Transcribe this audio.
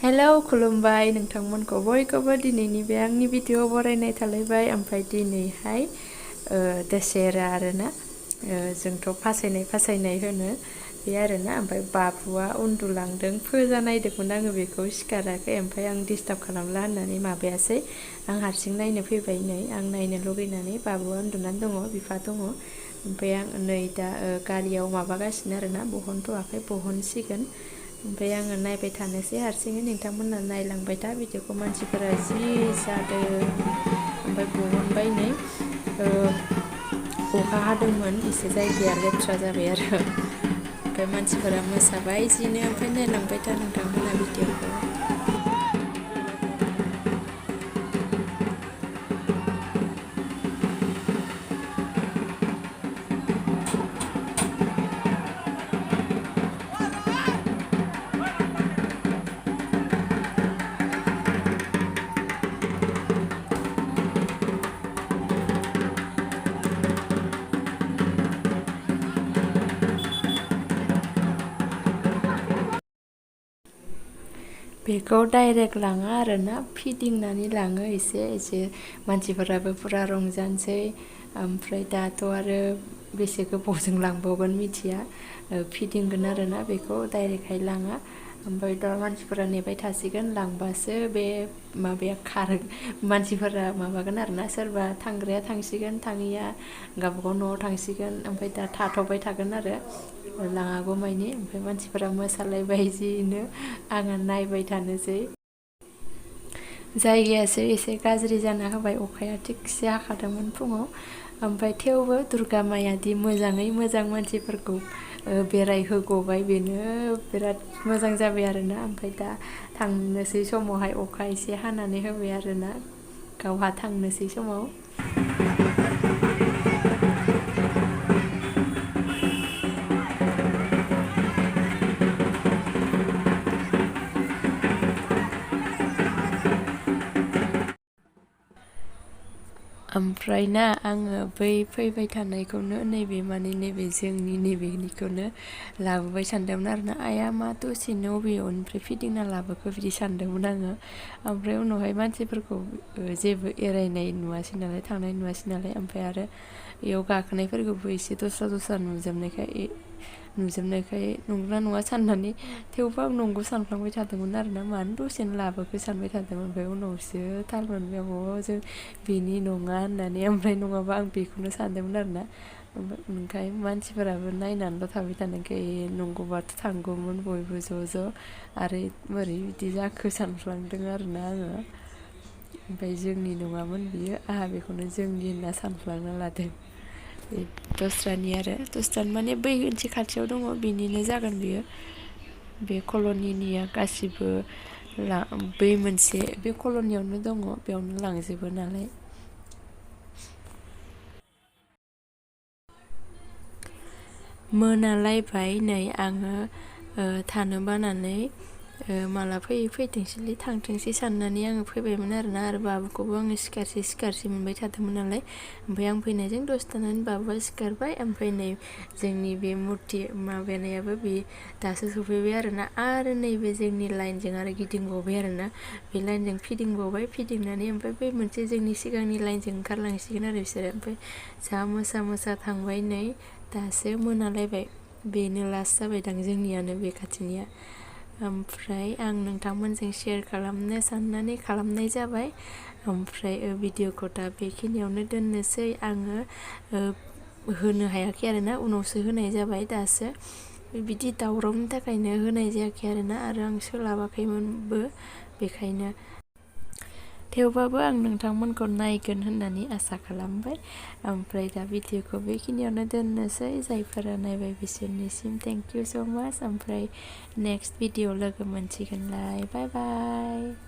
Hello खुलुमबाय नोंथांमोनखौ बयखौबो दिनैनि बे आंनि भिडिअ बरायनाय थालायबाय। ओमफ्राय दिनैहाय दशेरा आरोना जोंथ' फासायनाय होनो बे आरोना। ओमफ्राय बाबुआ उन्दुलांदों, फोजा नायदोंमोन आङो, बेखौ सिखाराखै। ओमफ्राय आं डिस्टार्ब खालामला होननानै माबायासै, आं हारसिं नायनो फैबाय। नै आं नायनो लुगैनानै बाबुआ उन्दुनानै दङ, बिफा दङ। ओमफ्राय आं नै दा गारियाव माबागासिनो आरोना, बहनथ'वाखै, बहनसिगोन। ओमफ्राय आङो नायबाय थानोसै हारसिङै, नोंथांमोना नायलांबाय था भिडिअखौ। मानसिफोरा जि जादों। ओमफ्राय बहनबाय, नै अखा हादोंमोन, एसे जायगाया लेथ्रा जाबाय आरो। ओमफ्राय मानसिफोरा मोसाबाय जिनो। ओमफ्राय नायलांबाय था नोंथांमोना भिडिअखौ। बेखौ डाइरेक्ट लाङा आरोना, फिदिंनानै लाङो एसे मानसिफोराबो पुरा रंजानोसै। ओमफ्राय दाथ' आरो बेसे गोबावजों लांबावगोन मिथिया, फिदिंगोन आरोना, बेखौ डाइरेक्टहाय लाङा। ओमफ्राय दा मानसिफोरा नेबाय थासिगोन, लांबासो बे माबाया खारो। मानसिफोरा माबागोन आरोना, सोरबा थांग्राया थांसिगोन, थाङैया गावबागाव न'आव थांसिगोन। ओमफ्राय दा थाथ'बाय थागोन आरो लाङागौमानि। ओमफ्राय मानसिफोरा मोसालायबाय जिनो, आङो नायबाय थानोसै। जायगायासो एसे गाज्रि जाना होबाय, अखाया थिगसे हाखादोंमोन फुङाव। ओमफ्राय थेवबो दुर्गा मायादि मोजाङै मोजां मानसिफोरखौ बेरायहोगबाय, बेनो बिराद मोजां जाबाय आरोना। ओमफ्राय दा थांनोसै समावहाय अखा एसे हानानै होबाय आरोना, गावहा थांनोसै समाव। ओमफ्राय ना आङो बै फैबाय थानायखौनो, नैबे जोंनि नैबेनिखौनो लाबोबाय सानदोंमोन आरोना। आइया मा दसेनो अबेयावनिफ्राय फिदिंना लाबोखो बिदि सानदोंमोन आङो। ओमफ्राय उनावहाय मानसिफोरखौ जेबो एरायनाय नुवासै नालाय, थांनाय नुवासै नालाय। ओमफ्राय आरो बेयाव गाखोनायफोरखौबो एसे दस्रा नुजोबनायखाय नंगौना नङा साननानै, थेवबो आं नंगौ सानफ्लांबाय थादोंमोन आरोना, मानो दसेनो लाबोखो सानबाय थादोंमोन। ओमफ्राय उनावसो थाल मोनबाय, जों बेनि नङा होननानै। ओमफ्राय नङाबा आं बेखौनो सानदोंमोन आरोना। ओमफ्राय मानसिफोराबो नायनानैल' थाबाय थानायखाय नंगौबाथ' थांगौमोन बयबो ज' आरो बोरै बिदि जाखो सानफ्लांदों आरोना आङो। ओमफ्राय जोंनि नङामोन बियो, आंहा बेखौनो जोंनि होनना सानफ्लांना लादों। दस्रानि माने बै मोनसे खाथियाव दङ, बेनिनो जागोन बियो। बे कल'निनिया गासिबो बै मोनसे बे कल'नियावनो दङ, बेयावनो लांजोबो नालाय। मोनालायबाय, नै आङो थानो बानानै माला फैथोंसैलै थांथोंसै साननानै आङो फैबायमोन आरोना। आरो बाबुखौबो आङो सिखारसि मोनबाय थादोंमोन नालाय। ओमफ्राय आं फैनायजों दसे थानानै बाबुआ सिखारबाय। ओमफ्राय नै जोंनि बे मुरथि माबानायाबो बे दासो सफैबाय आरोना। आरो नैबे जोंनि लाइनजों आरो गिदिंबावबाय आरोना, बे लाइनजों फिदिंनानै ओमफ्राय बै मोनसे जोंनि सिगांनि लाइनजों ओंखारलांसिगोन आरो बिसोरो। ओमफ्राय जा मोसा थांबाय, नै दासो मोनालायबाय। बेनो लास्ट जाबायदां जोंनियानो, बे खाथिनिया। ओमफ्राय आं नोंथांमोनजों शेयार खालामनो साननानै खालामनाय जाबाय। ओमफ्राय भिडिअखौ दा बेखिनियावनो दोननोसै। आङो होनो हायाखै आरोना, उनावसो होनाय जाबाय दासो। बिदि दावरावनि थाखायनो होनाय जायाखै आरोना, आरो आं सोलाबाखैमोनबो, बेखायनो। थेवबाबो आं नोंथांमोनखौ नायगोन होननानै आसा खालामबाय। ओमफ्राय दा भिडिअखौ बेखिनियावनो दोननोसै। जायफोरा नायबाय बिसोरनिसिम थेंक इउ स' माच। ओमफ्राय नेक्स्ट भिडिअ लोगो मोनसिगोनलाय, बाय बाय।